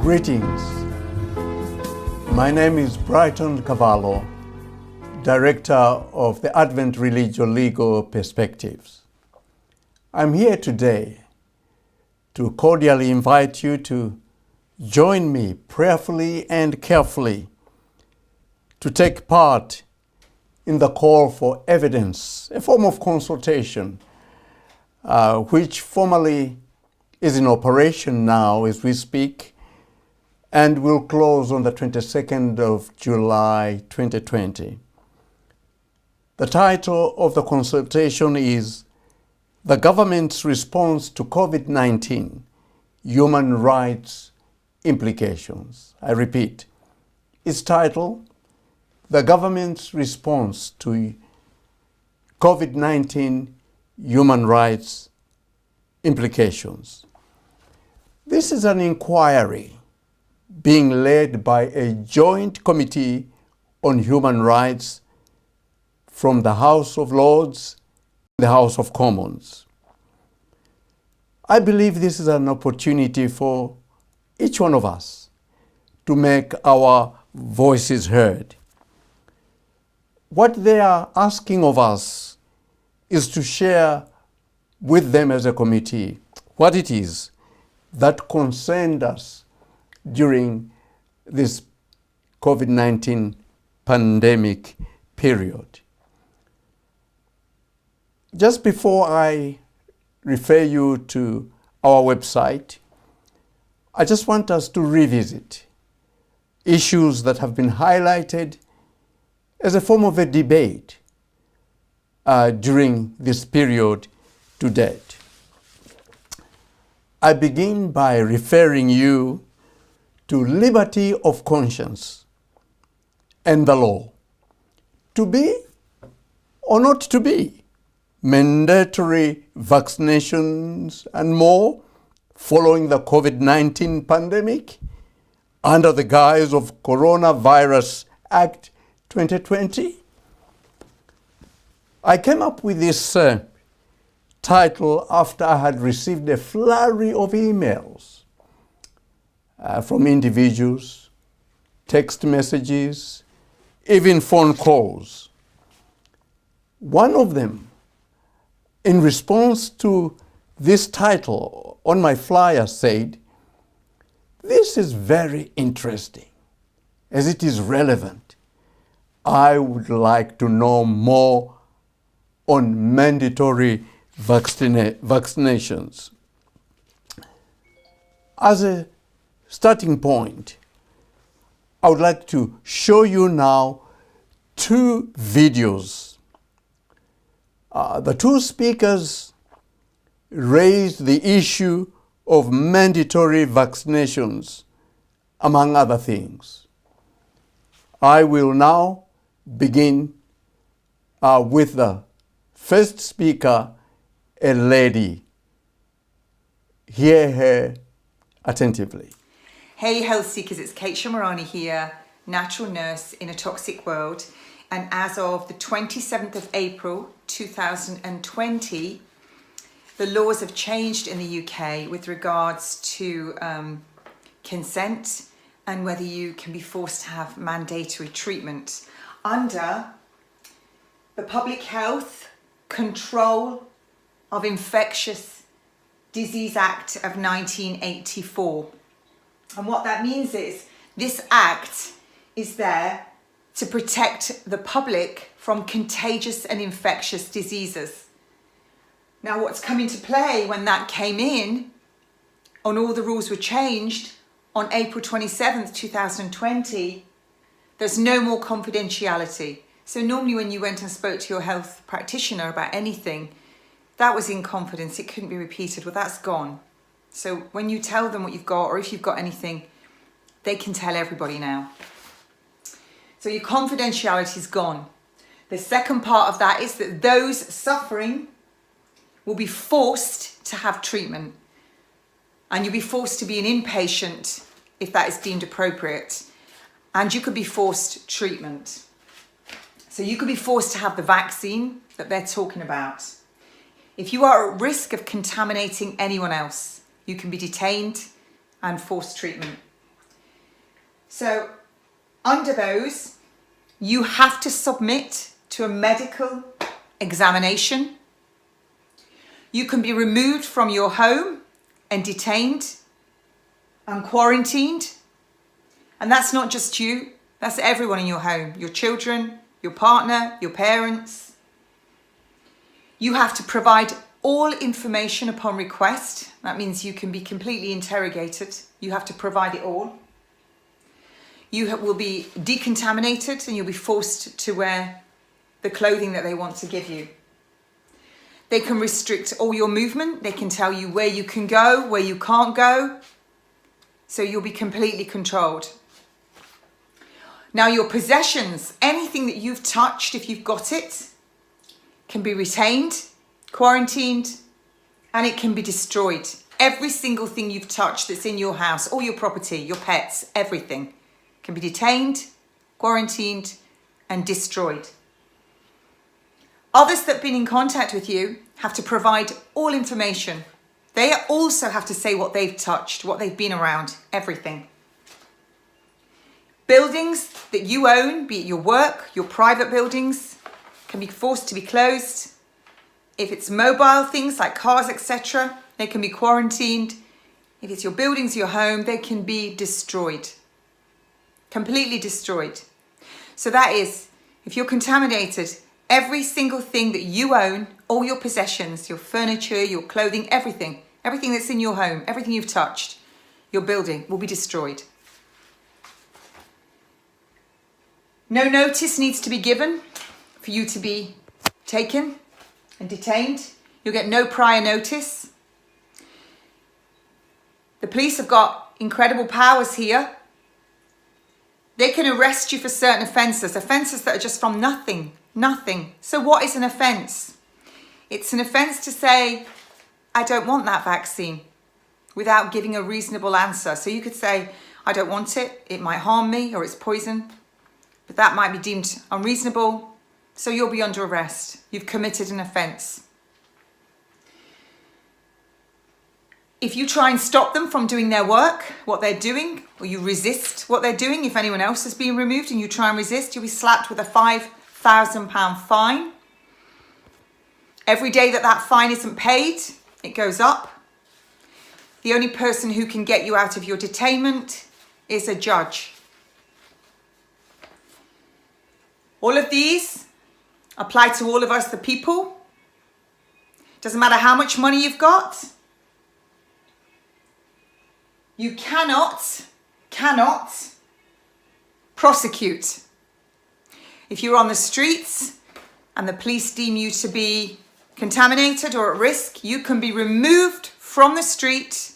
Greetings. My name is Brighton Kavaloh, Director of the Advent Religio-Legal Perspectives. I'm here today to cordially invite you to join me prayerfully and carefully to take part in the call for evidence, a form of consultation, which formally is in operation now as we speak, and will close on the 22nd of July 2020. The title of the consultation is The Government's Response to COVID-19, Human Rights Implications. I repeat, it's titled The Government's Response to COVID-19, Human Rights Implications. This is an inquiry being led by a joint committee on human rights from the House of Lords and the House of Commons. I believe this is an opportunity for each one of us to make our voices heard. What they are asking of us is to share with them as a committee what it is that concerned us during this COVID-19 pandemic period. Just before I refer you to our website, I just want us to revisit issues that have been highlighted as a form of a debate during this period to date. I begin by referring you to liberty of conscience and the law. To be or not to be, mandatory vaccinations and more following the COVID-19 pandemic under the guise of Coronavirus Act 2020. I came up with this title after I had received a flurry of emails from individuals, text messages, even phone calls. One of them, in response to this title on my flyer, said, "This is very interesting as it is relevant. I would like to know more on mandatory vaccinations." As a starting point, I would like to show you now two videos. The two speakers raised the issue of mandatory vaccinations, among other things. I will now begin with the first speaker, a lady. Hear her attentively. Hey Health Seekers, it's Kate Shamarani here, natural nurse in a toxic world. And as of the 27th of April 2020, the laws have changed in the UK with regards to consent and whether you can be forced to have mandatory treatment under the Public Health Control of Infectious Disease Act of 1984. And what that means is this act is there to protect the public from contagious and infectious diseases. Now, what's come into play when that came in, and all the rules were changed on April 27th, 2020, there's no more confidentiality. So normally when you went and spoke to your health practitioner about anything, that was in confidence, it couldn't be repeated. Well, that's gone. So when you tell them what you've got, or if you've got anything, they can tell everybody now. So your confidentiality is gone. The second part of that is that those suffering will be forced to have treatment. And you'll be forced to be an inpatient if that is deemed appropriate. And you could be forced treatment. So you could be forced to have the vaccine that they're talking about. If you are at risk of contaminating anyone else, you can be detained and forced treatment. So under those, you have to submit to a medical examination. You can be removed from your home and detained and quarantined. And that's not just you, that's everyone in your home, your children, your partner, your parents. You have to provide all information upon request. That means you can be completely interrogated. You have to provide it all. You will be decontaminated and you'll be forced to wear the clothing that they want to give you. They can restrict all your movement. They can tell you where you can go, where you can't go. So you'll be completely controlled. Now your possessions, anything that you've touched, if you've got it, can be retained, quarantined, and it can be destroyed. Every single thing you've touched that's in your house, all your property, your pets, everything can be detained, quarantined, and destroyed. Others that have been in contact with you have to provide all information. They also have to say what they've touched, what they've been around, everything. Buildings that you own, be it your work, your private buildings, can be forced to be closed. If it's mobile things like cars, etc., they can be quarantined. If it's your buildings, your home, they can be destroyed. Completely destroyed. So that is, if you're contaminated, every single thing that you own, all your possessions, your furniture, your clothing, everything that's in your home, everything you've touched, your building will be destroyed. No notice needs to be given for you to be taken and detained. You'll get no prior notice. The police have got incredible powers here. They can arrest you for certain offences that are just from nothing. So what is an offence? It's an offence to say, I don't want that vaccine, without giving a reasonable answer. So you could say, I don't want it, it might harm me, or it's poison. But that might be deemed unreasonable, so you'll be under arrest. You've committed an offence. If you try and stop them from doing their work, what they're doing, or you resist what they're doing, if anyone else is being removed and you try and resist, you'll be slapped with a £5,000 fine. Every day that fine isn't paid, it goes up. The only person who can get you out of your detainment is a judge. All of these apply to all of us, the people. Doesn't matter how much money you've got. You cannot prosecute. If you're on the streets and the police deem you to be contaminated or at risk, you can be removed from the street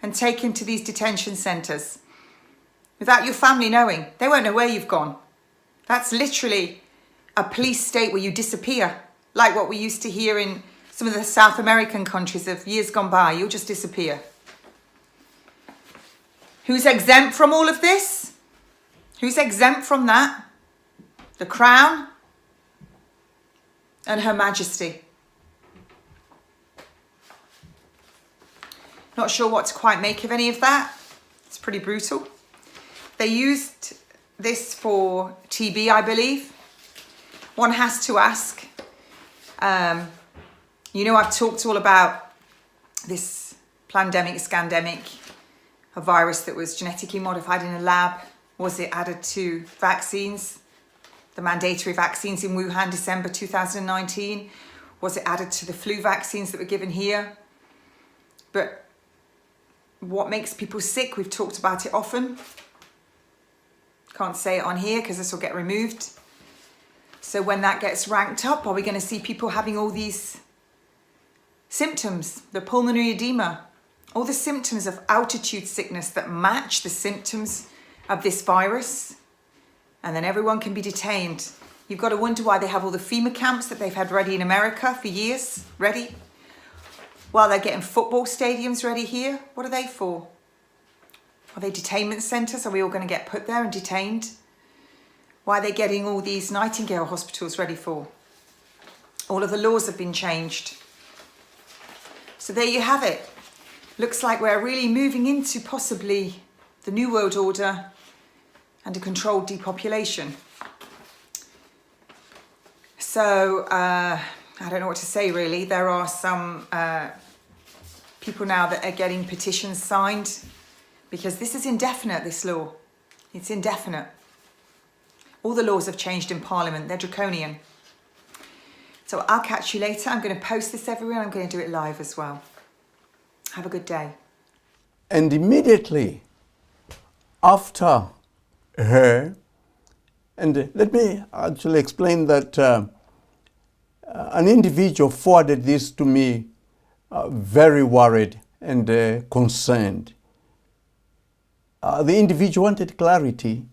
and taken to these detention centres without your family knowing. They won't know where you've gone. That's literally a police state where you disappear, like what we used to hear in some of the South American countries of years gone by. You'll just disappear. Who's exempt from all of this? Who's exempt from that? The Crown and Her Majesty. Not sure what to quite make of any of that. It's pretty brutal. They used this for TB, I believe. One has to ask. I've talked all about this pandemic, scandemic, a virus that was genetically modified in a lab. Was it added to vaccines? The mandatory vaccines in Wuhan, December 2019. Was it added to the flu vaccines that were given here? But what makes people sick? We've talked about it often. Can't say it on here because this will get removed. So when that gets ranked up, are we going to see people having all these symptoms? The pulmonary edema, all the symptoms of altitude sickness that match the symptoms of this virus. And then everyone can be detained. You've got to wonder why they have all the FEMA camps that they've had ready in America for years, ready. While they're getting football stadiums ready here. What are they for? Are they detainment centres? Are we all going to get put there and detained? Why are they getting all these Nightingale hospitals ready for? All of the laws have been changed. So there you have it. Looks like we're really moving into possibly the New World Order, and a controlled depopulation. So I don't know what to say really. There are some people now that are getting petitions signed because this is indefinite, this law. It's indefinite. All the laws have changed in Parliament. They're draconian. So I'll catch you later. I'm going to post this everywhere. I'm going to do it live as well. Have a good day. And immediately after her, and let me actually explain that an individual forwarded this to me, very worried and concerned. The individual wanted clarity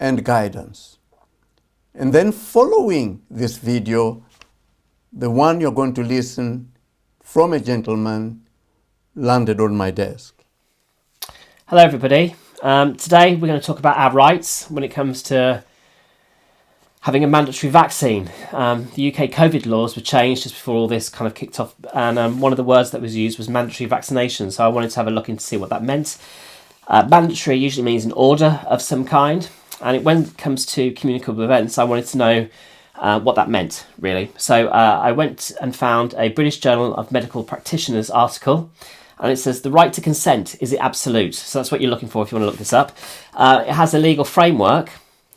and guidance. And then following this video, the one you're going to listen from a gentleman landed on my desk. Hello everybody. Today we're going to talk about our rights when it comes to having a mandatory vaccine. The UK COVID laws were changed just before all this kind of kicked off, and one of the words that was used was mandatory vaccination, so I wanted to have a look into see what that meant. Mandatory usually means an order of some kind, and when it comes to communicable events, I wanted to know what that meant, really. So I went and found a British Journal of Medical Practitioners article, and it says, the right to consent, is it absolute? So that's what you're looking for if you want to look this up. It has a legal framework,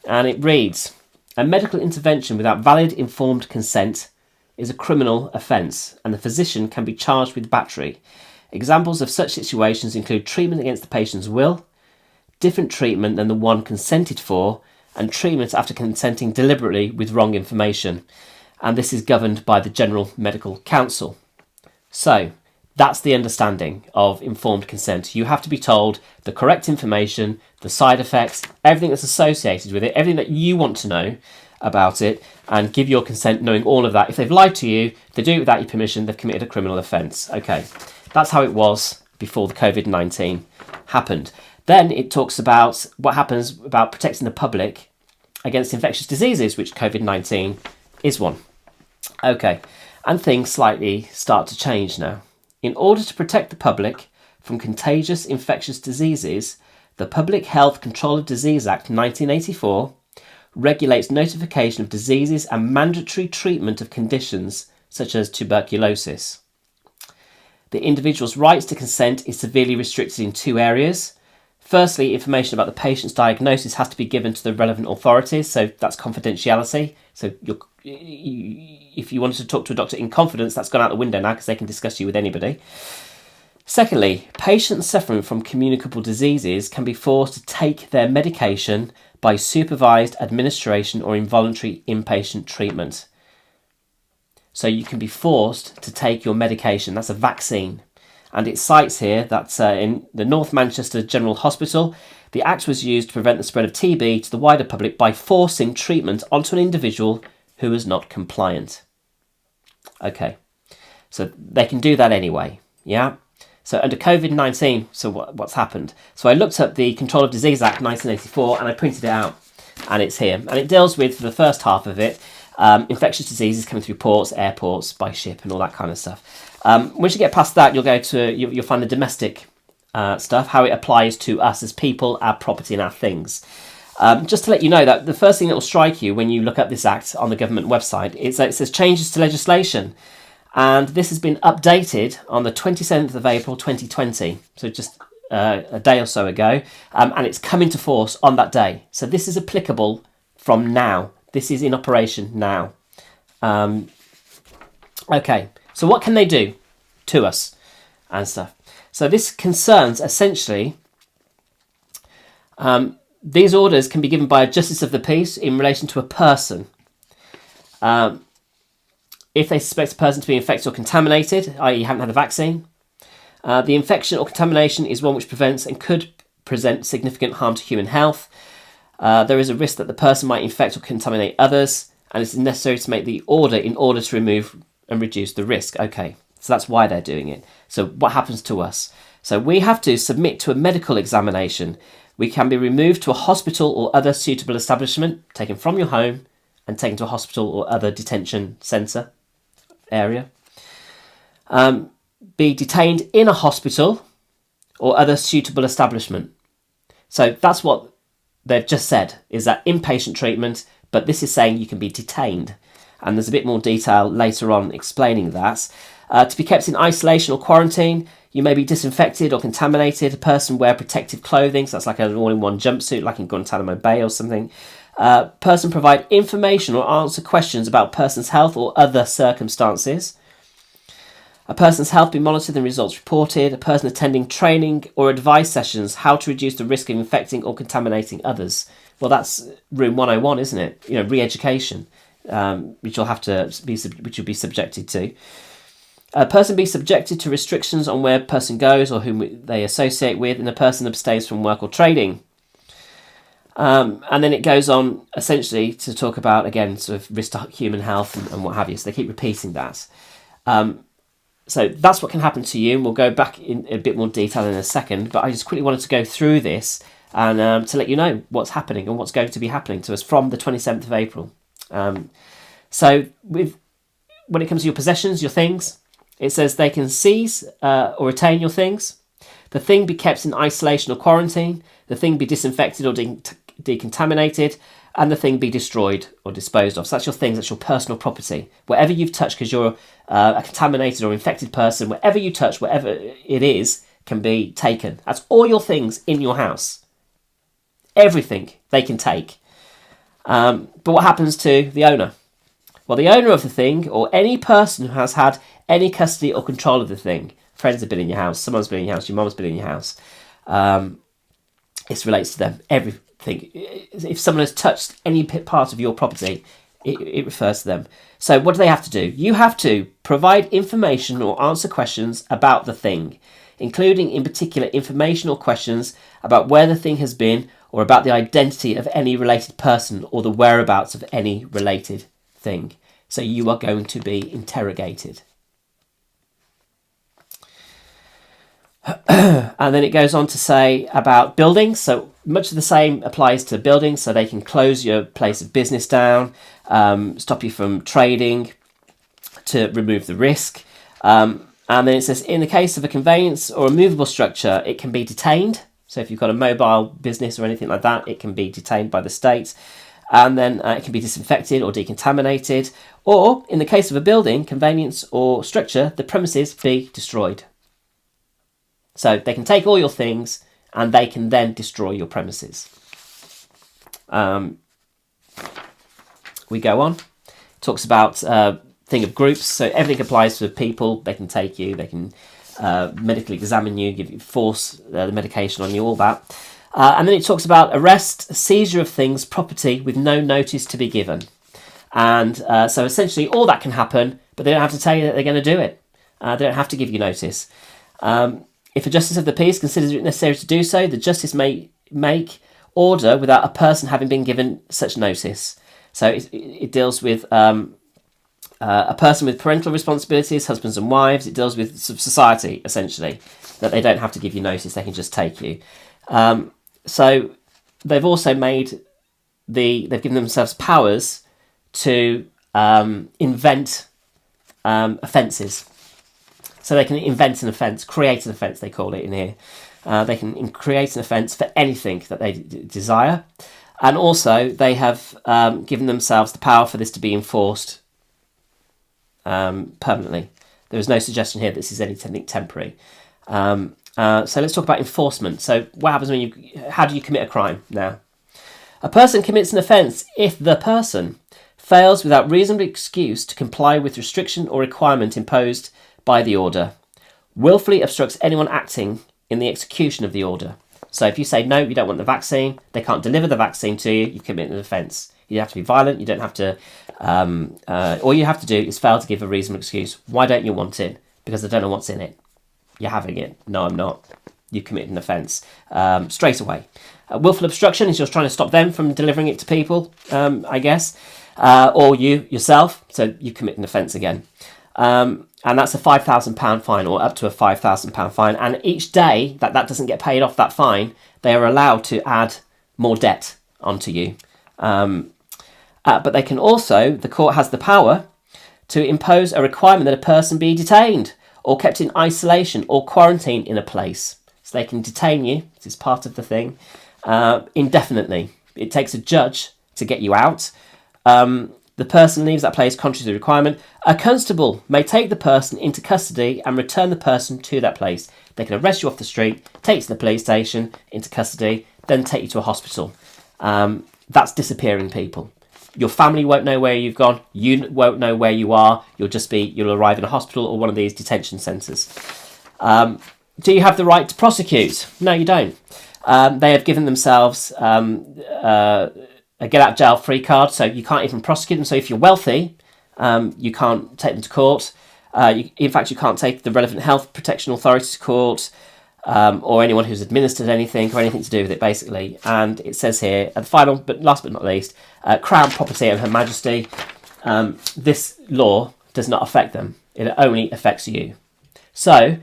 and it reads, a medical intervention without valid informed consent is a criminal offence, and the physician can be charged with battery. Examples of such situations include treatment against the patient's will, different treatment than the one consented for, and treatment after consenting deliberately with wrong information. And this is governed by the General Medical Council. So, that's the understanding of informed consent. You have to be told the correct information, the side effects, everything that's associated with it, everything that you want to know about it, and give your consent knowing all of that. If they've lied to you, if they do it without your permission, they've committed a criminal offence. Okay, that's how it was before the COVID-19 happened. Then it talks about what happens about protecting the public against infectious diseases, which COVID-19 is one. Okay, and things slightly start to change now. In order to protect the public from contagious infectious diseases, the Public Health Control of Disease Act 1984 regulates notification of diseases and mandatory treatment of conditions such as tuberculosis. The individual's rights to consent is severely restricted in two areas. Firstly, information about the patient's diagnosis has to be given to the relevant authorities, so that's confidentiality. So if you wanted to talk to a doctor in confidence, that's gone out the window now because they can discuss you with anybody. Secondly, patients suffering from communicable diseases can be forced to take their medication by supervised administration or involuntary inpatient treatment. So you can be forced to take your medication. That's a vaccine. And it cites here that in the North Manchester General Hospital, the act was used to prevent the spread of TB to the wider public by forcing treatment onto an individual who was not compliant. Okay, so they can do that anyway, yeah? So under COVID-19, so what's happened? So I looked up the Control of Disease Act 1984 and I printed it out, and it's here. And it deals with, for the first half of it, infectious diseases coming through ports, airports, by ship and all that kind of stuff. Once you get past that, you'll find the domestic stuff, how it applies to us as people, our property and our things. Just to let you know that the first thing that will strike you when you look up this act on the government website is that it says changes to legislation. And this has been updated on the 27th of April 2020, so just a day or so ago, and it's come into force on that day. So this is applicable from now. This is in operation now. Okay, so what can they do to us and stuff? So this concerns essentially, these orders can be given by a justice of the peace in relation to a person. If they suspect a person to be infected or contaminated, i.e. haven't had a vaccine, the infection or contamination is one which prevents and could present significant harm to human health. There is a risk that the person might infect or contaminate others, and it is necessary to make the order in order to remove and reduce the risk. Okay, so that's why they're doing it. So what happens to us? So we have to submit to a medical examination. We can be removed to a hospital or other suitable establishment, taken from your home and taken to a hospital or other detention centre area. Be detained in a hospital or other suitable establishment. So that's what they've just said is that inpatient treatment, but this is saying you can be detained. And there's a bit more detail later on explaining that. To be kept in isolation or quarantine, you may be disinfected or contaminated. A person wear protective clothing, so that's like an all-in-one jumpsuit, like in Guantanamo Bay or something. Person provide information or answer questions about person's health or other circumstances. A person's health be monitored and results reported. A person attending training or advice sessions, how to reduce the risk of infecting or contaminating others. Well, that's room 101, isn't it? Re-education, which you'll be subjected to. A person be subjected to restrictions on where a person goes or whom they associate with, and a person abstains from work or trading. And then it goes on essentially to talk about, again, sort of risk to human health and what have you. So they keep repeating that. So that's what can happen to you, and we'll go back in a bit more detail in a second. But I just quickly wanted to go through this and to let you know what's happening and what's going to be happening to us from the 27th of April. So when it comes to your possessions, your things, it says they can seize or retain your things. The thing be kept in isolation or quarantine. The thing be disinfected or decontaminated. And the thing be destroyed or disposed of. So that's your things, that's your personal property. Whatever you've touched, because you're a contaminated or infected person, whatever you touch, whatever it is, can be taken. That's all your things in your house. Everything they can take. But what happens to the owner? Well, the owner of the thing, or any person who has had any custody or control of the thing, friends have been in your house, someone's been in your house, your mum's been in your house, it relates to them, everything. If someone has touched any part of your property, it refers to them. So what do they have to do? You have to provide information or answer questions about the thing, including in particular information or questions about where the thing has been or about the identity of any related person or the whereabouts of any related thing. So you are going to be interrogated. And then it goes on to say about buildings. So much of the same applies to buildings. So they can close your place of business down, stop you from trading, to remove the risk. And then it says, in the case of a conveyance or a movable structure, it can be detained. So if you've got a mobile business or anything like that, it can be detained by the state. And then it can be disinfected or decontaminated. Or in the case of a building, conveyance or structure, the premises be destroyed. So they can take all your things and they can then destroy your premises. We go on. It talks about thing of groups. So everything applies to people. They can take you. They can medically examine you, give you force the medication on you, all that. And then it talks about arrest, seizure of things, property with no notice to be given. And so essentially all that can happen, but they don't have to tell you that they're going to do it. They don't have to give you notice. If a justice of the peace considers it necessary to do so, the justice may make order without a person having been given such notice. So it deals with a person with parental responsibilities, husbands and wives. It deals with society, essentially, that they don't have to give you notice. They can just take you. So they've also they've given themselves powers to invent offences. So they can invent an offence, create an offence, they call it in here. They can create an offence for anything that they desire. And also they have given themselves the power for this to be enforced permanently. There is no suggestion here that this is anything temporary. So let's talk about enforcement. So what happens how do you commit a crime now? A person commits an offence if the person fails without reasonable excuse to comply with restriction or requirement imposed by the order, willfully obstructs anyone acting in the execution of the order. So if you say, no, you don't want the vaccine, they can't deliver the vaccine to you, you've committed an offence. You have to be violent, you don't have to, all you have to do is fail to give a reasonable excuse. Why don't you want it? Because I don't know what's in it. You're having it. No, I'm not. You've committed an offence straight away. Willful obstruction is just trying to stop them from delivering it to people, I guess, or you yourself, so you commit an offence again. And that's a £5,000 fine, or up to a £5,000 fine. And each day that doesn't get paid off, that fine, they are allowed to add more debt onto you. But they can also, the court has the power to impose a requirement that a person be detained or kept in isolation or quarantine in a place. So they can detain you, this is part of the thing, indefinitely. It takes a judge to get you out. The person leaves that place contrary to the requirement. A constable may take the person into custody and return the person to that place. They can arrest you off the street, take you to the police station, into custody, then take you to a hospital. That's disappearing people. Your family won't know where you've gone. You won't know where you are. You'll arrive in a hospital or one of these detention centres. Do you have the right to prosecute? No, you don't. They have given themselves a get out jail free card, so you can't even prosecute them. So if you're wealthy, you can't take them to court. In fact, you can't take the relevant health protection authority to court, or anyone who's administered anything or anything to do with it, basically. And it says here, at the final, but last but not least, Crown property of Her Majesty. This law does not affect them. It only affects you. So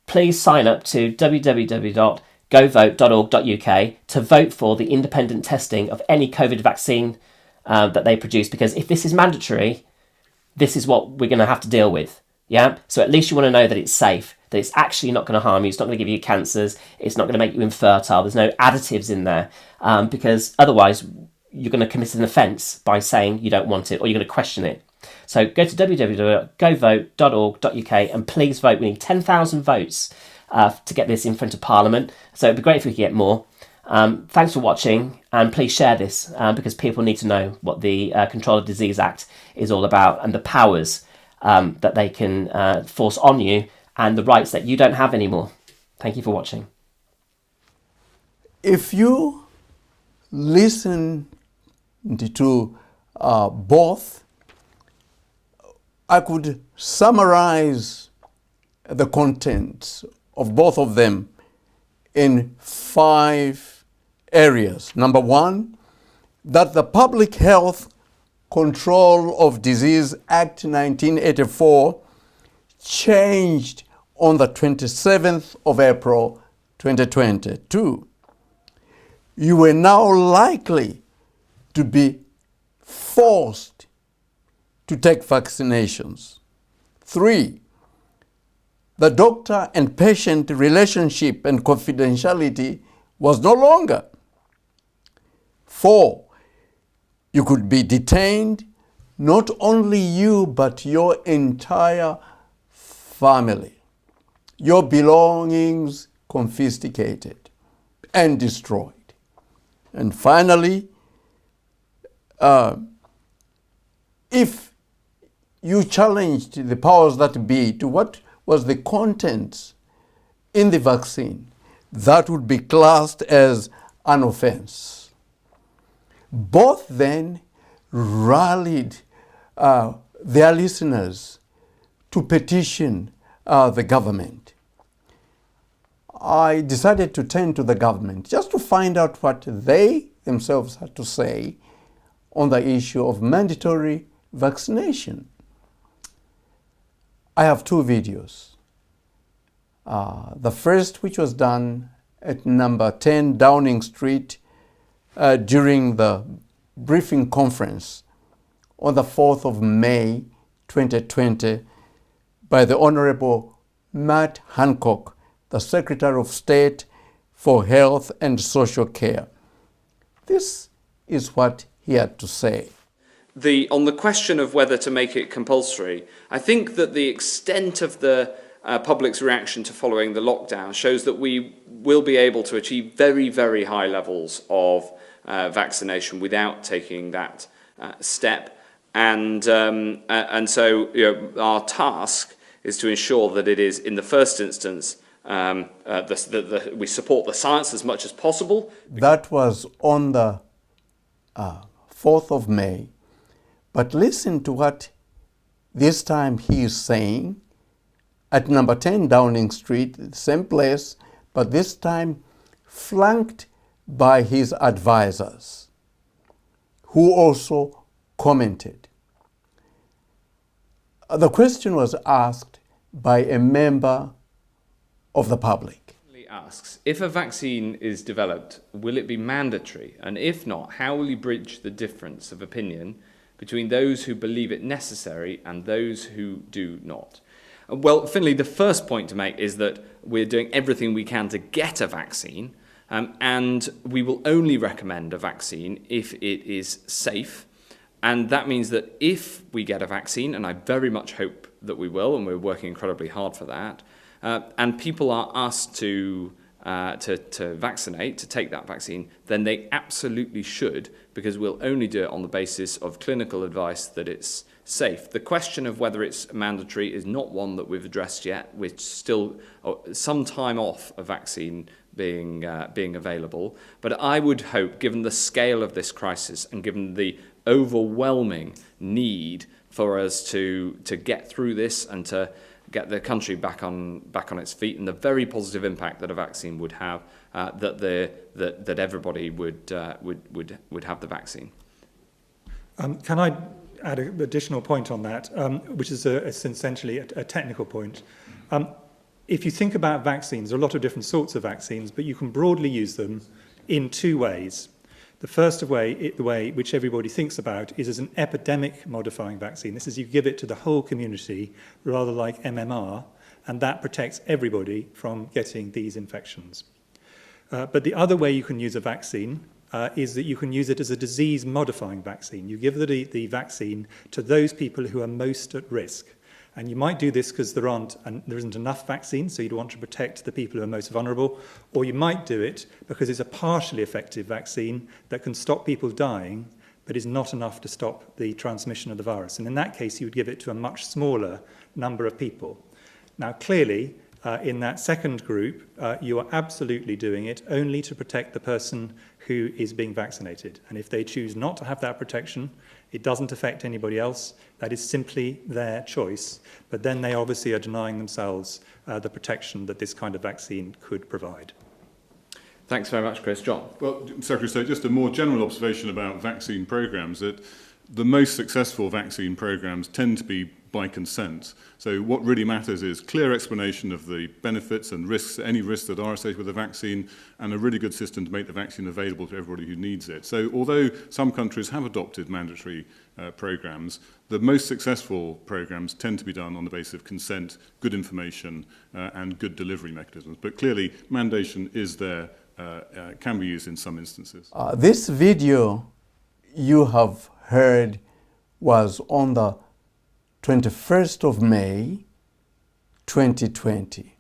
please sign up to www.govote.org.uk to vote for the independent testing of any COVID vaccine that they produce, because if this is mandatory, this is what we're going to have to deal with. Yeah. So at least you want to know that it's safe, that it's actually not going to harm you. It's not going to give you cancers. It's not going to make you infertile. There's no additives in there, because otherwise you're going to commit an offence by saying you don't want it, or you're going to question it. So go to www.govote.org.uk and please vote. We need 10,000 votes to get this in front of Parliament. So it'd be great if we could get more. Thanks for watching, and please share this because people need to know what the Control of Disease Act is all about, and the powers that they can force on you, and the rights that you don't have anymore. Thank you for watching. If you listen to both, I could summarize the contents of both of them in 5 areas. Number 1, that the Public Health Control of Disease Act 1984 changed on the 27th of April 2022. You were now likely to be forced to take vaccinations. 3, the doctor and patient relationship and confidentiality was no longer. 4, you could be detained, not only you, but your entire family. Your belongings confiscated and destroyed. And finally, if you challenged the powers that be to what was the contents in the vaccine, that would be classed as an offense. Both then rallied their listeners to petition the government. I decided to turn to the government just to find out what they themselves had to say on the issue of mandatory vaccination. I have 2 videos. The first, which was done at number 10 Downing Street during the briefing conference on the 4th of May 2020 by the Honorable Matt Hancock, the Secretary of State for Health and Social Care. This is what he had to say. On the question of whether to make it compulsory, I think that the extent of the public's reaction to following the lockdown shows that we will be able to achieve very, very high levels of vaccination without taking that step. And so our task is to ensure that it is, in the first instance, we support the science as much as possible. That was on the 4th of May. But listen to what this time he is saying at number 10 Downing Street, the same place, but this time flanked by his advisors, who also commented. The question was asked by a member of the public. Asks, if a vaccine is developed, will it be mandatory? And if not, how will you bridge the difference of opinion between those who believe it necessary and those who do not? Well, Finlay, the first point to make is that we're doing everything we can to get a vaccine. And we will only recommend a vaccine if it is safe. And that means that if we get a vaccine, and I very much hope that we will, and we're working incredibly hard for that, and people are asked to vaccinate, to take that vaccine, then they absolutely should, because we'll only do it on the basis of clinical advice that it's safe. The question of whether it's mandatory is not one that we've addressed yet. We're still some time off a vaccine being available. But I would hope, given the scale of this crisis and given the overwhelming need for us to get through this and to get the country back on its feet, and the very positive impact that a vaccine would have, that everybody would have the vaccine. Can I add an additional point on that, which is essentially a technical point? If you think about vaccines, there are a lot of different sorts of vaccines, but you can broadly use them in two ways. The first way, the way which everybody thinks about, is as an epidemic modifying vaccine. This is you give it to the whole community, rather like MMR, and that protects everybody from getting these infections. But the other way you can use a vaccine is that you can use it as a disease modifying vaccine. You give the vaccine to those people who are most at risk. And you might do this because there isn't enough vaccine, so you'd want to protect the people who are most vulnerable, or you might do it because it's a partially effective vaccine that can stop people dying, but is not enough to stop the transmission of the virus. And in that case, you would give it to a much smaller number of people. Now, clearly, in that second group, you are absolutely doing it only to protect the person who is being vaccinated. And if they choose not to have that protection, it doesn't affect anybody else. That is simply their choice. But then they obviously are denying themselves the protection that this kind of vaccine could provide. Thanks very much, Chris. John? Well, Secretary of State, just a more general observation about vaccine programmes, that the most successful vaccine programmes tend to be by consent. So what really matters is clear explanation of the benefits and risks, any risks that are associated with the vaccine, and a really good system to make the vaccine available to everybody who needs it. So although some countries have adopted mandatory programmes, the most successful programmes tend to be done on the basis of consent, good information, and good delivery mechanisms. But clearly, mandation is there, can be used in some instances. This video you have heard was on the 21st of May, 2020.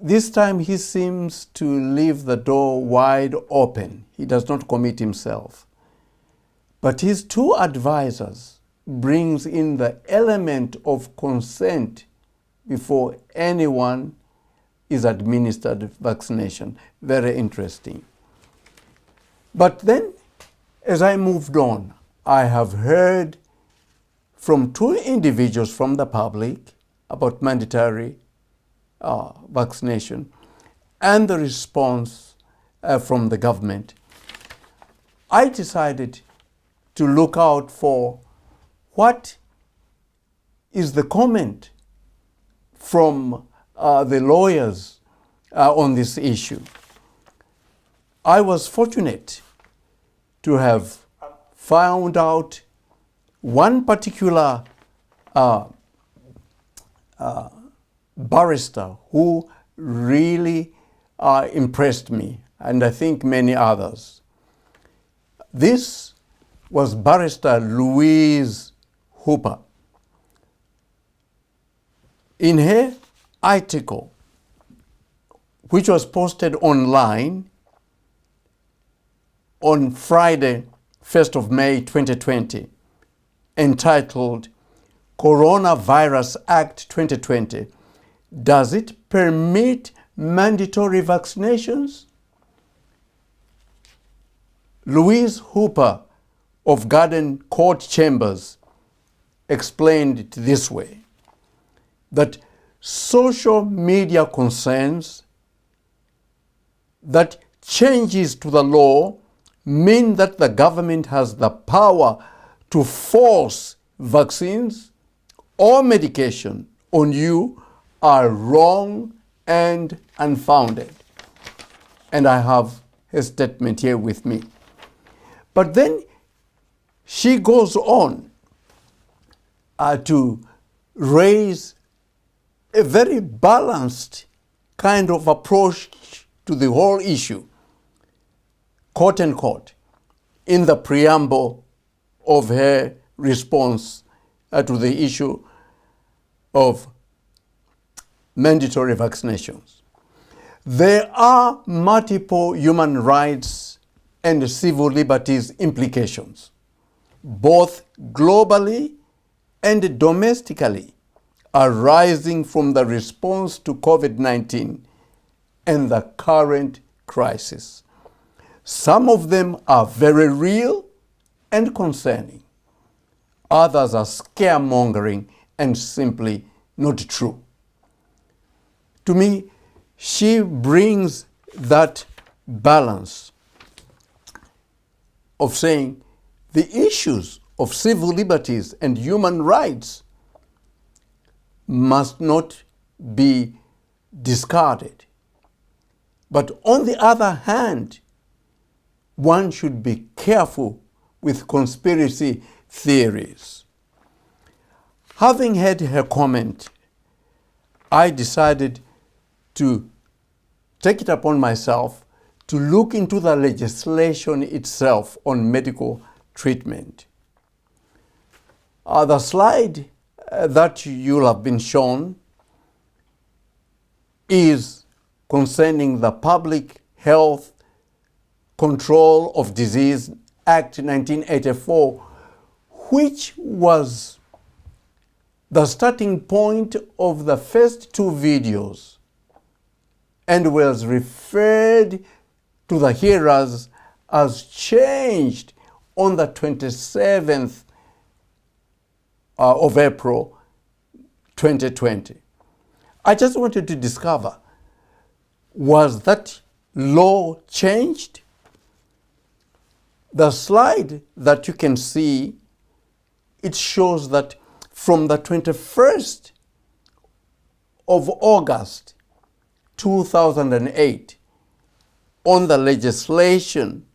This time he seems to leave the door wide open. He does not commit himself. But his two advisors brings in the element of consent before anyone is administered vaccination. Very interesting. But then, as I moved on, I have heard from two individuals from the public about mandatory vaccination and the response from the government. I decided to look out for what is the comment from the lawyers on this issue. I was fortunate to have found out one particular barrister who really impressed me, and I think many others. This was Barrister Louise Hooper. In her article, which was posted online on Friday, 1st of May 2020, entitled Coronavirus Act 2020, does it permit mandatory vaccinations? Louise Hooper of Garden Court Chambers explained it this way, that social media concerns that changes to the law mean that the government has the power to force vaccines or medication on you are wrong and unfounded. And I have her statement here with me. But then she goes on to raise a very balanced kind of approach to the whole issue, quote unquote, in the preamble of her response to the issue of mandatory vaccinations. There are multiple human rights and civil liberties implications, both globally and domestically, arising from the response to COVID-19 and the current crisis. Some of them are very real and concerning. Others are scaremongering and simply not true. To me, she brings that balance of saying the issues of civil liberties and human rights must not be discarded. But on the other hand, one should be careful with conspiracy theories. Having heard her comment, I decided to take it upon myself to look into the legislation itself on medical treatment. The slide that you'll have been shown is concerning the Public Health Control of Disease Act 1984, which was the starting point of the first two videos and was referred to the hearers as changed on the 27th of April 2020. I just wanted to discover, was that law changed? The slide that you can see, it shows that from the 21st of August 2008, on the legislation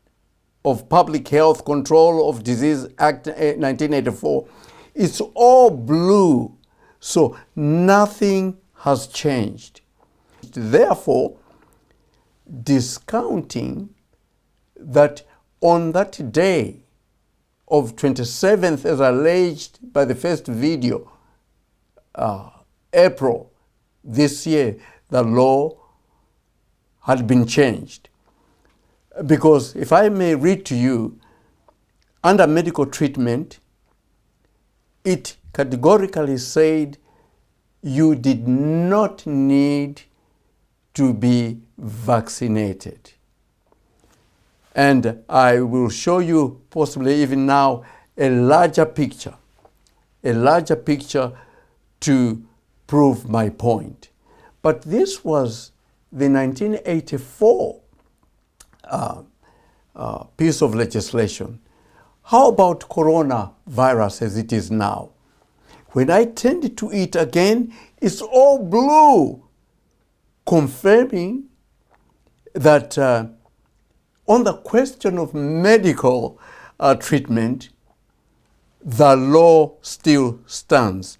of Public Health Control of Disease Act 1984, it's all blue, so nothing has changed. Therefore, discounting that on that day of 27th, as alleged by the first video, April this year, the law had been changed. Because if I may read to you, under medical treatment, it categorically said you did not need to be vaccinated. And I will show you, possibly even now, a larger picture to prove my point. But this was the 1984 piece of legislation. How about coronavirus as it is now? When I turned to it again, it's all blue, confirming that on the question of medical treatment, the law still stands.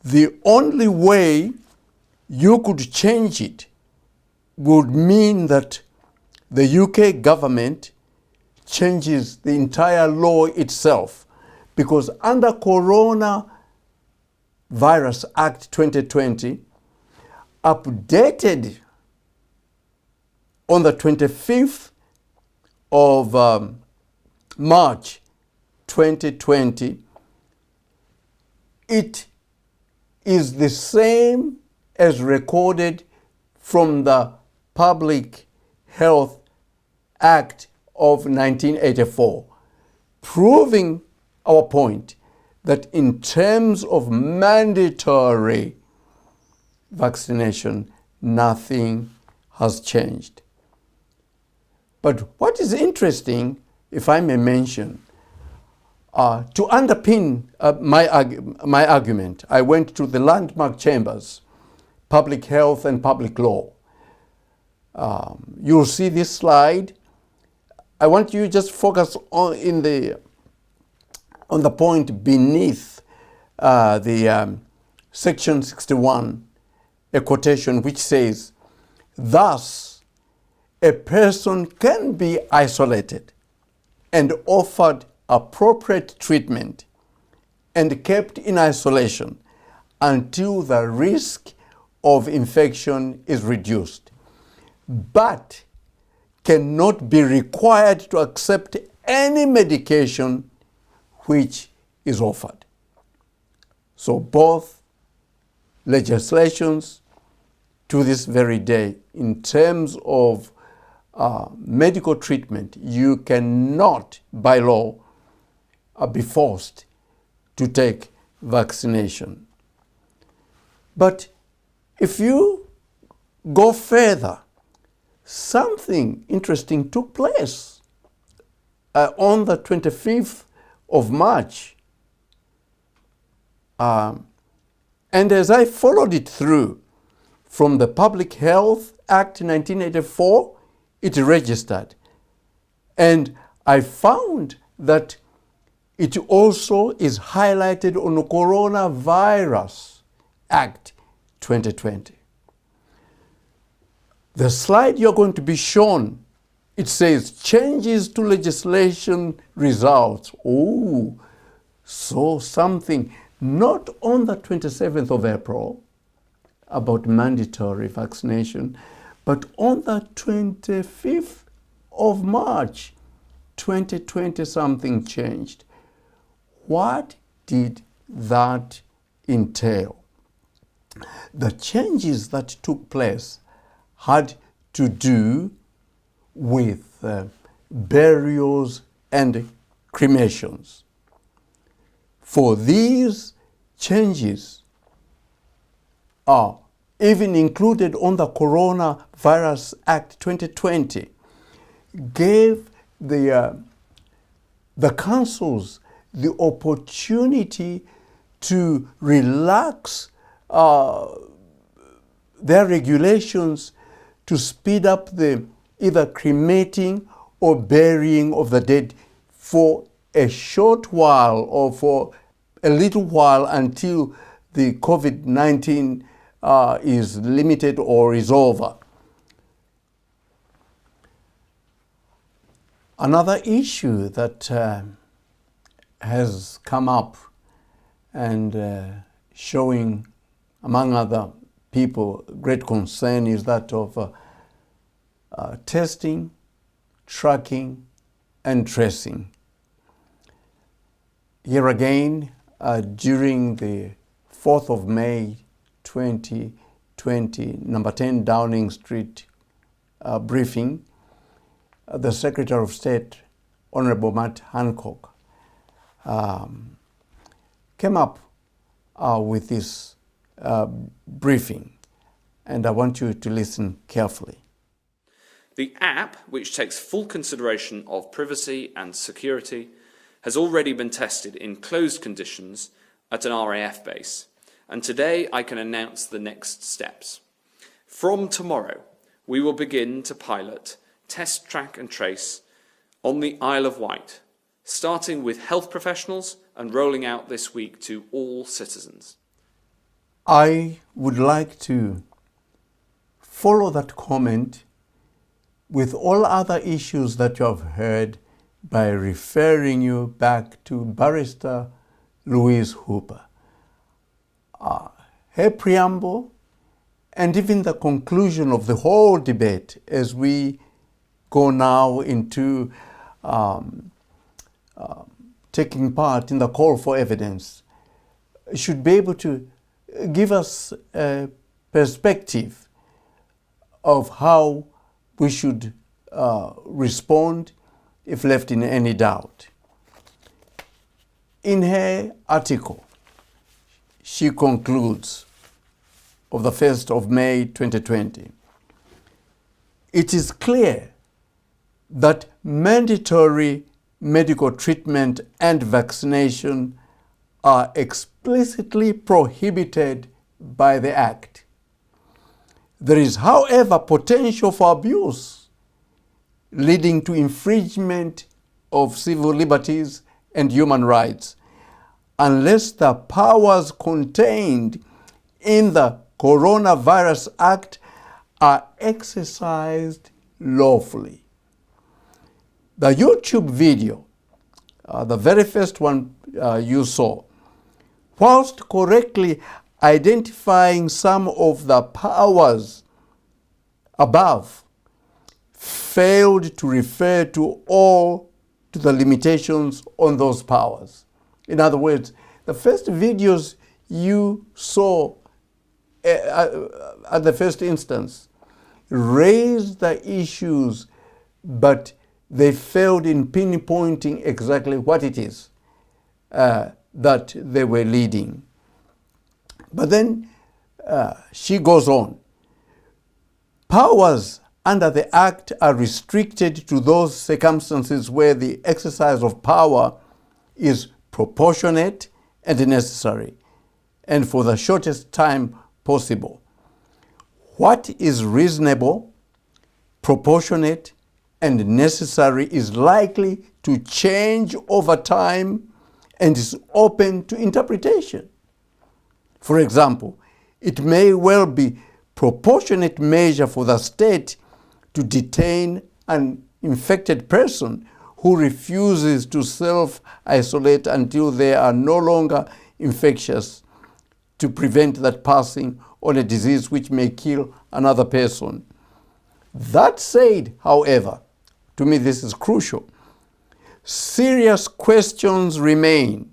The only way you could change it would mean that the UK government changes the entire law itself, because under Coronavirus Act 2020, updated on the 25th of March 2020, it is the same as recorded from the Public Health Act of 1984, proving our point that in terms of mandatory vaccination, nothing has changed. But what is interesting, if I may mention, to underpin my argument, I went to the landmark chambers, Public Health and Public Law. You'll see this slide. I want you to just focus on the point beneath the section 61, a quotation which says, Thus, a person can be isolated and offered appropriate treatment and kept in isolation until the risk of infection is reduced, but cannot be required to accept any medication which is offered. So both legislations to this very day, in terms of medical treatment, you cannot by law be forced to take vaccination. But if you go further, something interesting took place on the 25th of March. And as I followed it through, from the Public Health Act 1984, it registered. And I found that it also is highlighted on the Coronavirus Act 2020. The slide you're going to be shown, it says changes to legislation results. Oh, so something not on the 27th of April about mandatory vaccination, but on the 25th of March 2020 something changed. What did that entail? The changes that took place had to do with burials and cremations. For these changes are even included on the Coronavirus Act 2020, gave the councils the opportunity to relax their regulations to speed up the either cremating or burying of the dead for a short while or for a little while until the COVID-19 is limited or is over. Another issue that has come up and showing, among other people, great concern is that of testing, tracking, and tracing. Here again, during the 4th of May 2020, number 10 Downing Street briefing, the Secretary of State, Honorable Matt Hancock, came up with this briefing, and I want you to listen carefully. The app, which takes full consideration of privacy and security, has already been tested in closed conditions at an RAF base, and today I can announce the next steps. From tomorrow, we will begin to pilot test, track and trace on the Isle of Wight, starting with health professionals and rolling out this week to all citizens. I would like to follow that comment with all other issues that you have heard by referring you back to Barrister Louise Hooper. Her preamble and even the conclusion of the whole debate as we go now into taking part in the call for evidence should be able to give us a perspective of how we should respond if left in any doubt. In her article, she concludes of the 1st of May 2020, it is clear that mandatory medical treatment and vaccination are explicitly prohibited by the Act. There is, however, potential for abuse, leading to infringement of civil liberties and human rights, unless the powers contained in the Coronavirus Act are exercised lawfully. The YouTube video, the very first one you saw, whilst correctly identifying some of the powers above, failed to refer to all to the limitations on those powers. In other words, the first videos you saw at the first instance raised the issues, but they failed in pinpointing exactly what it is that they were leading. But then she goes on. Powers under the Act are restricted to those circumstances where the exercise of power is proportionate and necessary, and for the shortest time possible. What is reasonable, proportionate, and necessary is likely to change over time and is open to interpretation. For example, it may well be proportionate measure for the state to detain an infected person who refuses to self-isolate until they are no longer infectious, to prevent that passing on a disease which may kill another person. That said, however, to me this is crucial, serious questions remain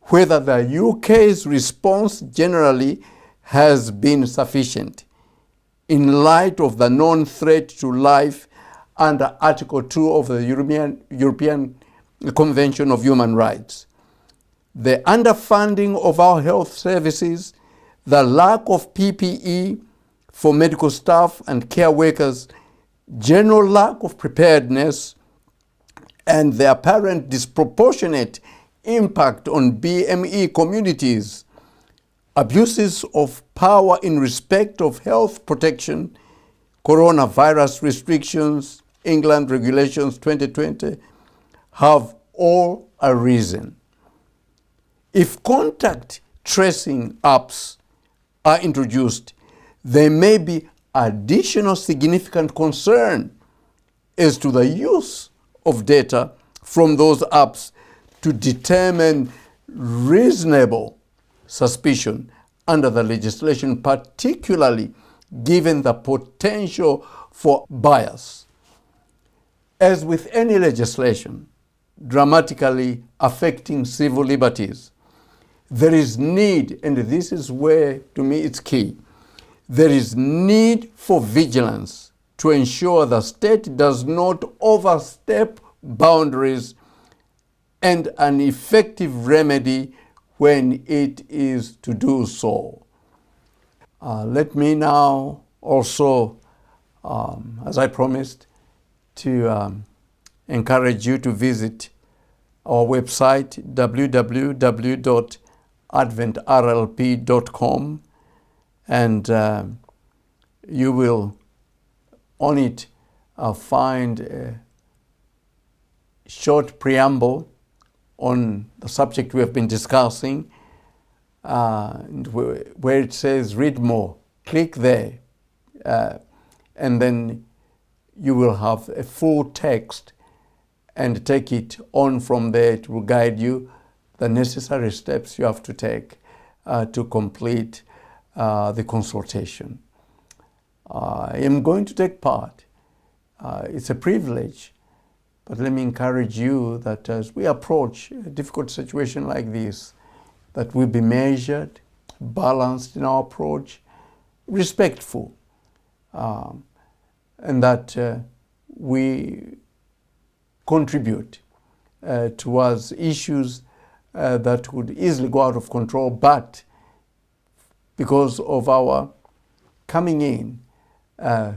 whether the UK's response generally has been sufficient in light of the known threat to life under Article 2 of the European Convention of Human Rights. The underfunding of our health services, the lack of PPE for medical staff and care workers, general lack of preparedness, and the apparent disproportionate impact on BME communities, abuses of power in respect of health protection, coronavirus restrictions, England Regulations 2020, have all arisen. If contact tracing apps are introduced, there may be additional significant concern as to the use of data from those apps to determine reasonable suspicion under the legislation, particularly given the potential for bias. As with any legislation dramatically affecting civil liberties, there is need, and this is where, to me, it's key, there is need for vigilance to ensure the state does not overstep boundaries, and an effective remedy when it is to do so. Let me now also, as I promised, to encourage you to visit our website, www.adventrlp.com, and you will on it find a short preamble on the subject we have been discussing, where it says read more. Click there, and then you will have a full text, and take it on from there. It will guide you the necessary steps you have to take to complete the consultation. I am going to take part. It's a privilege, but let me encourage you that as we approach a difficult situation like this, that we be measured, balanced in our approach, respectful, and that we contribute towards issues that would easily go out of control, but because of our coming in,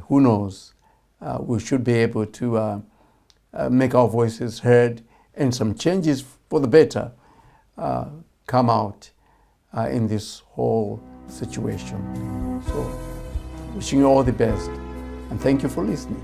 who knows, we should be able to make our voices heard, and some changes for the better come out in this whole situation. So, wishing you all the best, and thank you for listening.